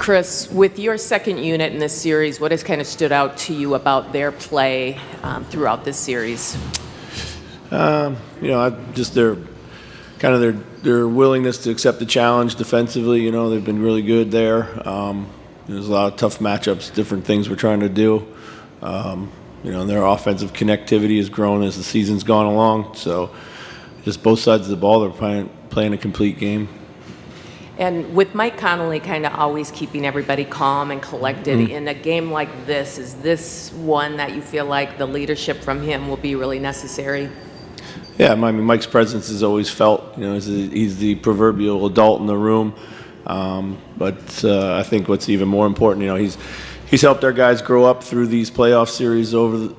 Chris, with your second unit in this series, what has kind of stood out to you about their play throughout this series? Just their willingness to accept the challenge defensively. They've been really good there. There's a lot of tough matchups, different things we're trying to do. Their offensive connectivity has grown as the season's gone along. So just both sides of the ball, they're playing a complete game. And with Mike Conley kind of always keeping everybody calm and collected, in a game like this, is this one that you feel like the leadership from him will be really necessary? Yeah, Mike's presence is always felt. He's the proverbial adult in the room. But I think what's even more important, he's helped our guys grow up through these playoff series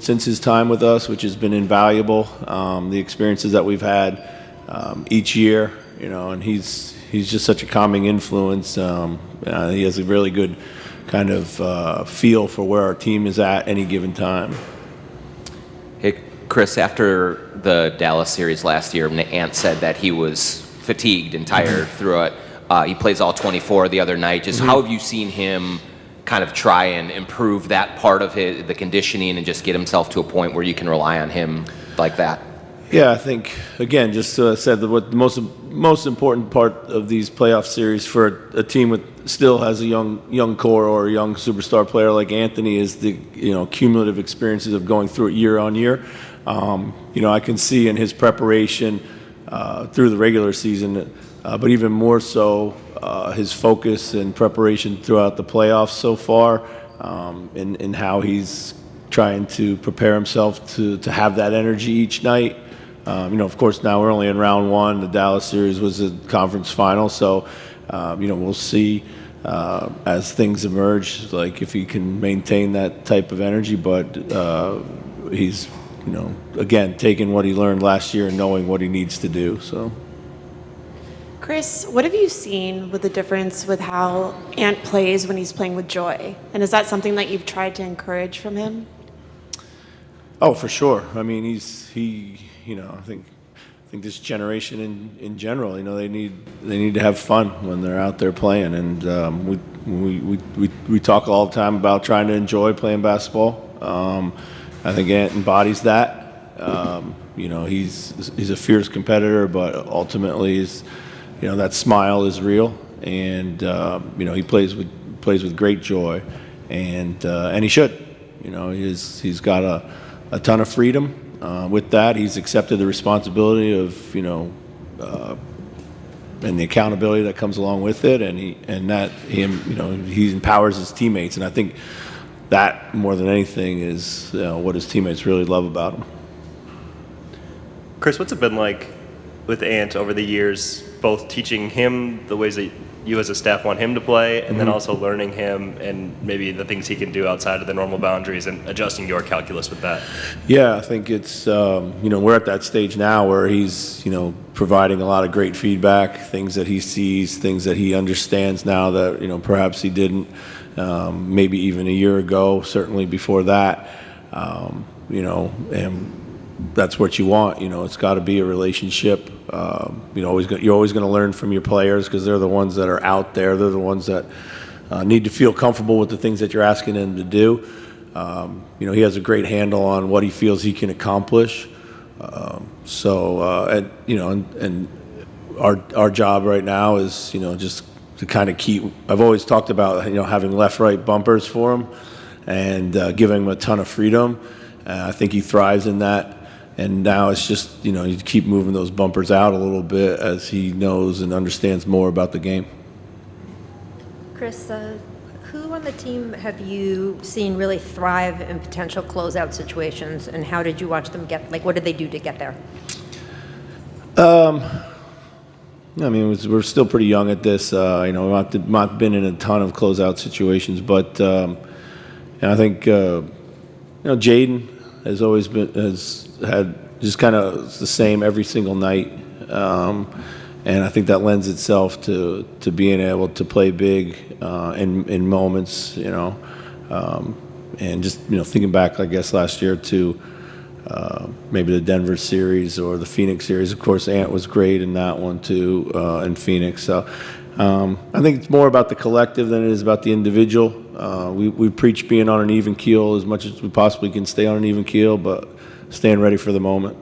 since his time with us, which has been invaluable. The experiences that we've had each year, and he's just such a calming influence. He has a really good kind of feel for where our team is at any given time. Hey, Chris, after the Dallas series last year, Ant said that he was fatigued and tired through it. He plays all 24 the other night. Just how have you seen him kind of try and improve that part of the conditioning and just get himself to a point where you can rely on him like that? Yeah, I think, again, just said that what the most important part of these playoff series for a team with still has a young core or a young superstar player like Anthony is the cumulative experiences of going through it year on year. I can see in his preparation through the regular season, but even more so his focus and preparation throughout the playoffs so far, and how he's trying to prepare himself to have that energy each night. Of course, now we're only in round one. The Dallas series was a conference final, so we'll see as things emerge, like if he can maintain that type of energy. But he's, again, taking what he learned last year and knowing what he needs to do. So, Chris, what have you seen with the difference with how Ant plays when he's playing with joy? And is that something that you've tried to encourage from him? Oh, for sure. I mean, I think this generation in general, they need to have fun when they're out there playing, and we talk all the time about trying to enjoy playing basketball. I think Ant embodies that. He's a fierce competitor, but ultimately that smile is real, and he plays with great joy, and he should. He's got a ton of freedom. With that, he's accepted the responsibility of and the accountability that comes along with it, and he empowers his teammates, and I think that more than anything is what his teammates really love about him. Chris, what's it been like with Ant over the years, both teaching him the ways that you as a staff want him to play, and then also learning him and maybe the things he can do outside of the normal boundaries and adjusting your calculus with that? Yeah, I think it's, we're at that stage now where he's, providing a lot of great feedback, things that he sees, things that he understands now that, perhaps he didn't, maybe even a year ago, certainly before that, and that's what you want. It's got to be a relationship. You're always going to learn from your players because they're the ones that are out there. They're the ones that need to feel comfortable with the things that you're asking them to do. He has a great handle on what he feels he can accomplish. And our job right now is, just to kind of keep. I've always talked about, having left-right bumpers for him and giving him a ton of freedom. I think he thrives in that. And now it's just, you keep moving those bumpers out a little bit as he knows and understands more about the game. Chris, who on the team have you seen really thrive in potential closeout situations, and how did you watch them what did they do to get there? We're still pretty young at this. We've not been in a ton of closeout situations, but I think, Jaden has had just kind of the same every single night, and I think that lends itself to being able to play big in moments, and just thinking back, I guess last year to maybe the Denver series or the Phoenix series. Of course, Ant was great in that one too, in Phoenix. So I think it's more about the collective than it is about the individual. We preach being on an even keel as much as we possibly can stay on an even keel, but staying ready for the moment.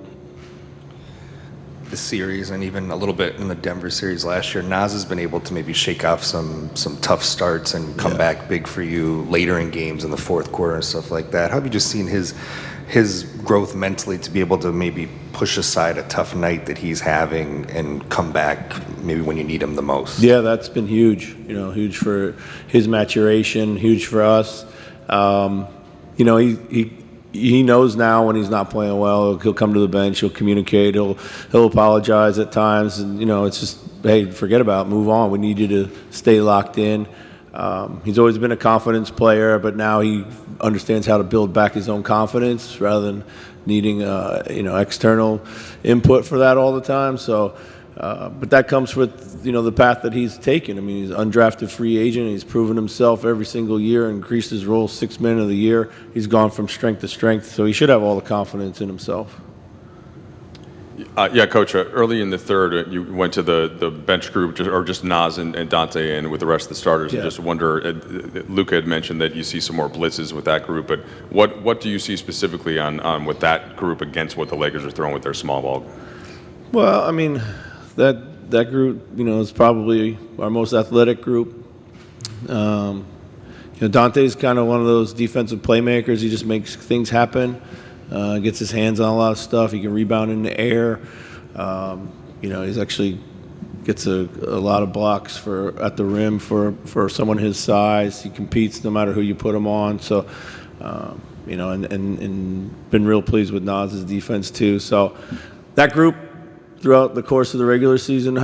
This series and even a little bit in the Denver series last year, Nas has been able to maybe shake off some tough starts and come back big for you later in games in the fourth quarter and stuff like that. How have you just seen his growth mentally to be able to maybe push aside a tough night that he's having and come back maybe when you need him the most? Yeah, that's been huge. Huge for his maturation, huge for us. He knows now when he's not playing well. He'll come to the bench. He'll communicate. He'll apologize at times, and it's just, hey, forget about it, move on. We need you to stay locked in. He's always been a confidence player, but now he understands how to build back his own confidence rather than needing external input for that all the time. So, but that comes with the path that he's taken. I mean, he's an undrafted free agent. He's proven himself every single year, increased his role 6 men of the year. He's gone from strength to strength, so he should have all the confidence in himself. Yeah, Coach, early in the third, you went to the bench group, just Nas and Dante and with the rest of the starters. Yeah. And just wonder, Luka had mentioned that you see some more blitzes with that group, but what do you see specifically on with that group against what the Lakers are throwing with their small ball? Well, I mean, that group, is probably our most athletic group. Dante's kind of one of those defensive playmakers. He just makes things happen. Gets his hands on a lot of stuff. He can rebound in the air. He's actually gets a lot of blocks at the rim for someone his size. He competes no matter who you put him on. So, and been real pleased with Nas's defense too. So that group throughout the course of the regular season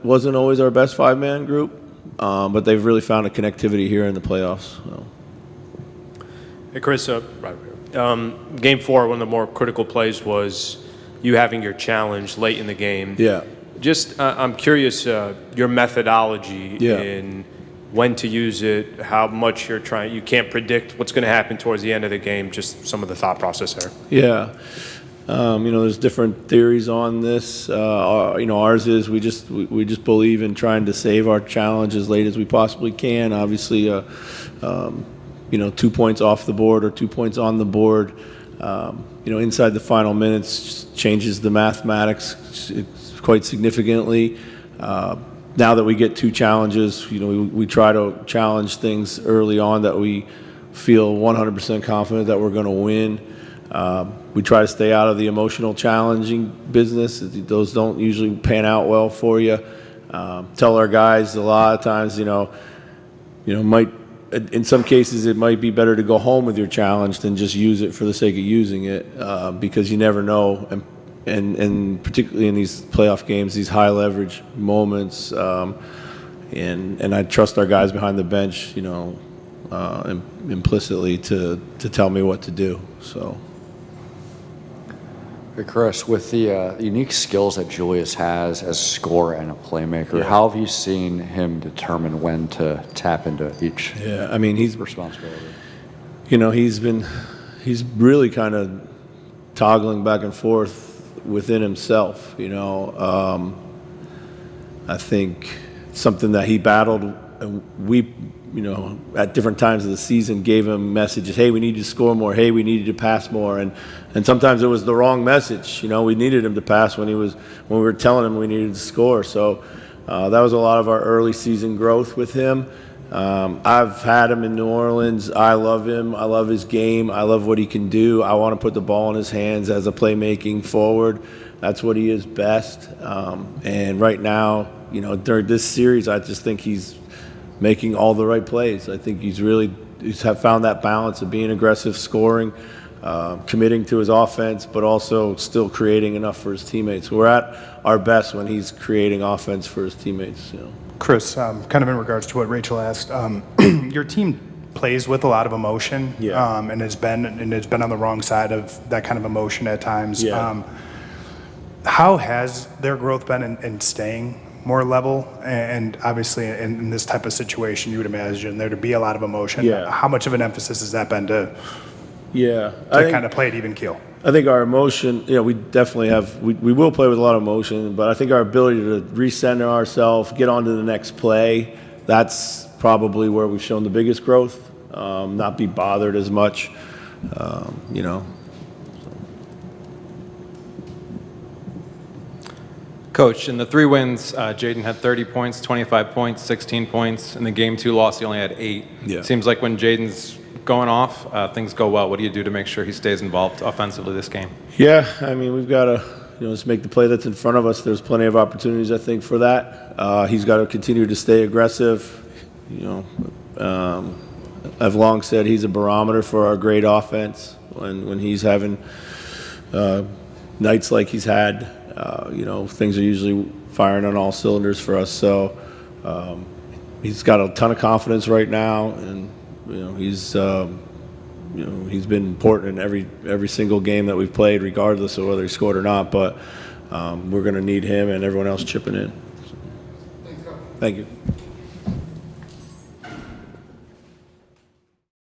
wasn't always our best 5-man group, but they've really found a connectivity here in the playoffs. So. Hey, Chris, Game 4, one of the more critical plays was you having your challenge late in the game. Yeah. Just, I'm curious, your methodology in when to use it, how much you're trying. You can't predict what's going to happen towards the end of the game, just some of the thought process there. Yeah. There's different theories on this. Ours is we just believe in trying to save our challenge as late as we possibly can. Obviously, 2 points off the board or 2 points on the board, inside the final minutes changes the mathematics quite significantly. Now that we get 2 challenges, we try to challenge things early on that we feel 100% confident that we're going to win. We try to stay out of the emotional challenging business. Those don't usually pan out well for you. Tell our guys a lot of times, in some cases it might be better to go home with your challenge than just use it for the sake of using it, because you never know, and particularly in these playoff games, these high leverage moments, and I trust our guys behind the bench, implicitly to tell me what to do. So. Hey Chris, with the unique skills that Julius has as a scorer and a playmaker, how have you seen him determine when to tap into each he's responsibility? He's really kind of toggling back and forth within himself. I think something that he battled, and we, at different times of the season gave him messages, hey, we need you to score more, hey, we need you to pass more, and sometimes it was the wrong message. We needed him to pass when we were telling him we needed to score. So that was a lot of our early season growth with him. I've had him in New Orleans. I love him. I love his game. I love what he can do. I want to put the ball in his hands as a playmaking forward. That's what he is best. And right now, during this series, I just think he's making all the right plays. I think he's found that balance of being aggressive, scoring, committing to his offense, but also still creating enough for his teammates. We're at our best when he's creating offense for his teammates. Chris, kind of in regards to what Rachel asked, your team plays with a lot of emotion, and it's been on the wrong side of that kind of emotion at times. Yeah. How has their growth been in staying more level? And obviously, in this type of situation, you would imagine there to be a lot of emotion. Yeah. How much of an emphasis has that been to I think, kind of play it even keel? I think our emotion, we definitely have, we will play with a lot of emotion, but I think our ability to recenter ourselves, get on to the next play, that's probably where we've shown the biggest growth, not be bothered as much, Coach, in the 3 wins, Jaden had 30 points, 25 points, 16 points. In the Game 2 loss, he only had 8. Yeah. Seems like when Jaden's going off, things go well. What do you do to make sure he stays involved offensively this game? Yeah, I mean, we've got to, just make the play that's in front of us. There's plenty of opportunities, I think, for that. He's got to continue to stay aggressive. I've long said he's a barometer for our great offense. When he's having nights like he's had, things are usually firing on all cylinders for us. So he's got a ton of confidence right now, and he's been important in every single game that we've played, regardless of whether he scored or not. But we're going to need him and everyone else chipping in. Thank you.